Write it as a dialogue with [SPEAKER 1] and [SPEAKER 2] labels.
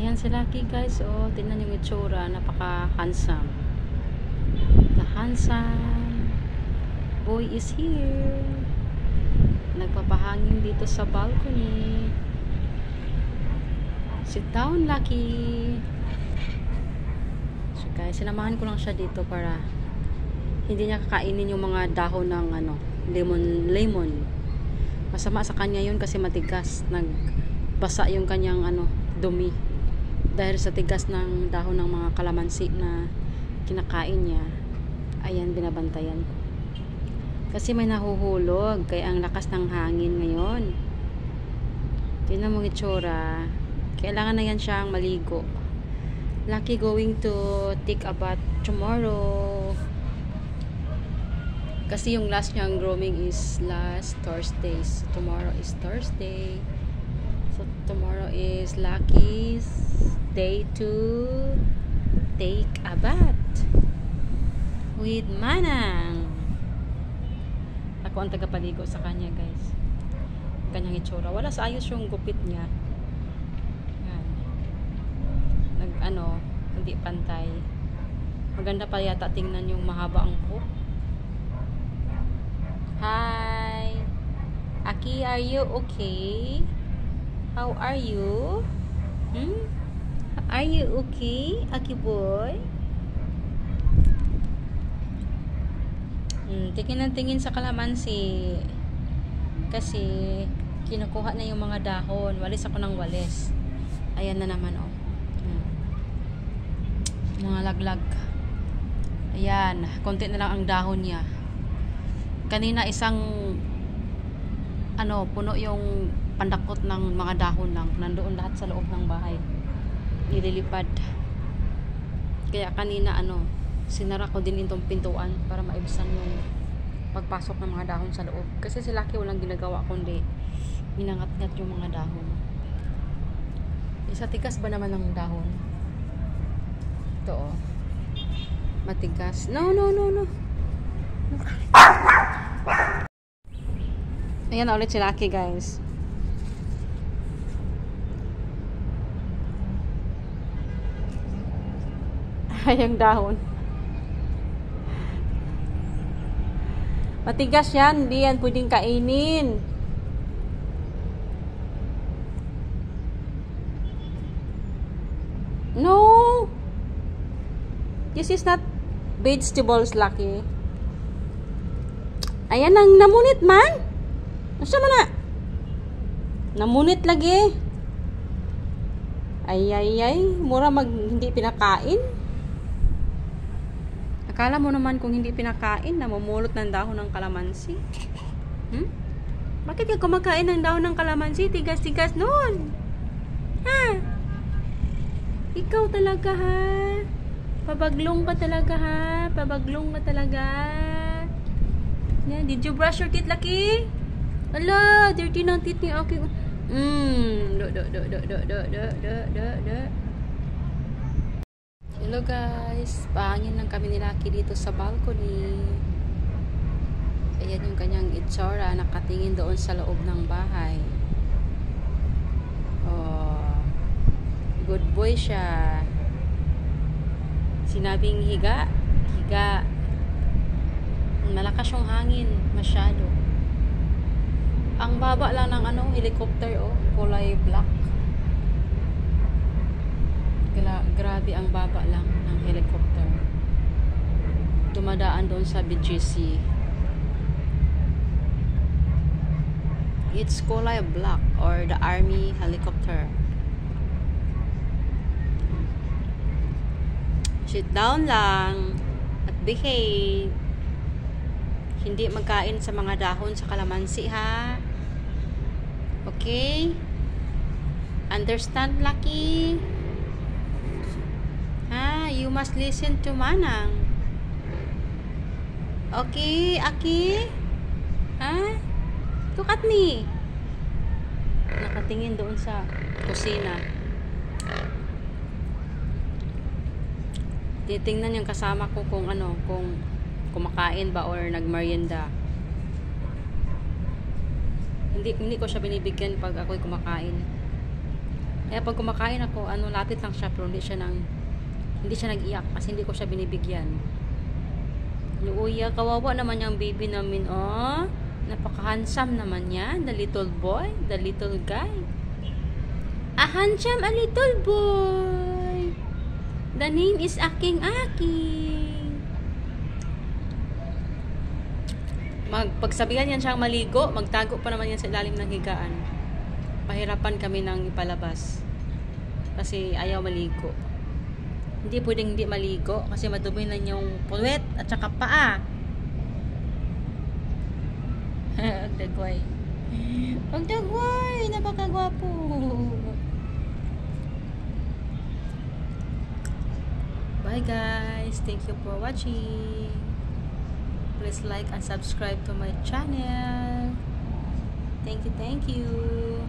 [SPEAKER 1] Ayan si Lucky guys. Oh, tingnan yung itsura. Napaka-handsome. The handsome boy is here. Nagpapahangin dito sa balcony. Sit down, Lucky. So guys, sinamahan ko lang siya dito para hindi niya kakainin yung mga dahon ng lemon. Masama sa kanya yun kasi matigas. Nagbasa yung kanyang dumi. Dahil sa tigas ng dahon ng mga kalamansi na kinakain niya. Ayan, binabantayan ko. Kasi may nahuhulog. Kaya ang lakas ng hangin ngayon. Tingnan mo itsura. Kailangan na yan siyang maligo. Lucky going to take a bath tomorrow. Kasi yung last niyang grooming is last Thursday. So tomorrow is Thursday. So tomorrow is Lucky's day to take a bath with Manang. Ako ang tagapaligo sa kanya guys. Kanyang itsura. Wala sa ayos yung gupit niya. Yan. Hindi pantay. Maganda pa yata tingnan yung mahaba ang buhok. Hi. Aki, are you okay? How are you? Are you okay, Aki boy? Tingin ng tingin sa kalamansi. Kasi kinukuha na yung mga dahon. Walis ako ng walis. Ayan na naman oh. Mga laglag. Ayan, konti na lang ang dahon niya. Kanina isang puno yung pandakot ng mga dahon lang. Nandoon lahat sa loob ng bahay. Nililipad. Kaya kanina sinara ko din itong pintuan para maibsan yung pagpasok ng mga dahon sa loob. Kasi si Lucky walang ginagawa kundi minangat-ngat yung mga dahon. Isa tigas ba naman ng dahon? Ito oh. Matigas. No. Ayan na ulit si Lucky guys. Ayang dahon. Matigas yan. Hindi yan pwedeng kainin. No. This is not vegetables, Lucky. Ayan ang namunit man. Asa man na? Namunit lagi. Ay. Mura hindi pinakain. Akala mo naman kung hindi pinakain, namumulot ng dahon ng kalamansi. Bakit ka kumakain ng dahon ng kalamansi? Tigas-tigas nun. Ha? Ikaw talaga ha? Pabaglong ka talaga ha? Pabaglong ka talaga. Yeah, did you brush your teeth, Lucky? Ala, dirty ng teeth ni Aki. Hello guys, pahangin lang kami ni Lucky dito sa balcony. Ayan yung kanyang itsura, nakatingin doon sa loob ng bahay. Oh, good boy siya. Sinabing higa. Malakas yung hangin, masyado. Ang baba lang ng helicopter oh, kulay black. Grabe ang baba lang ng helicopter. Dumadaan doon sa BGC. It's kulay black or the army helicopter. Sit down lang at behave. Hindi magkain sa mga dahon sa kalamansi ha. Okay? Understand, Lucky? You must listen to Manang. Okay, Aki? Look at me. Nakatingin doon sa kusina. Titingnan yung kasama ko kung kumakain ba or nagmerienda. Hindi ko siya binibigyan pag ako'y kumakain. Kaya pag kumakain ako, lapit lang siya, pero hindi siya nag-iyak kasi hindi ko siya binibigyan. Luya, kawawa naman yung baby namin, oh. Napaka-handsome naman yan, the little boy, the little guy. A handsome, a little boy. The name is Aking. Pagsabihan yan siyang maligo, magtago pa naman yan sa ilalim ng higaan. Pahirapan kami ng ipalabas kasi ayaw maligo. Hindi pwedeng hindi maligo kasi madumi na yung puwet at saka paa. Dagway, napakagwapo. Bye guys, thank you for watching. Please like and subscribe to my channel. Thank you.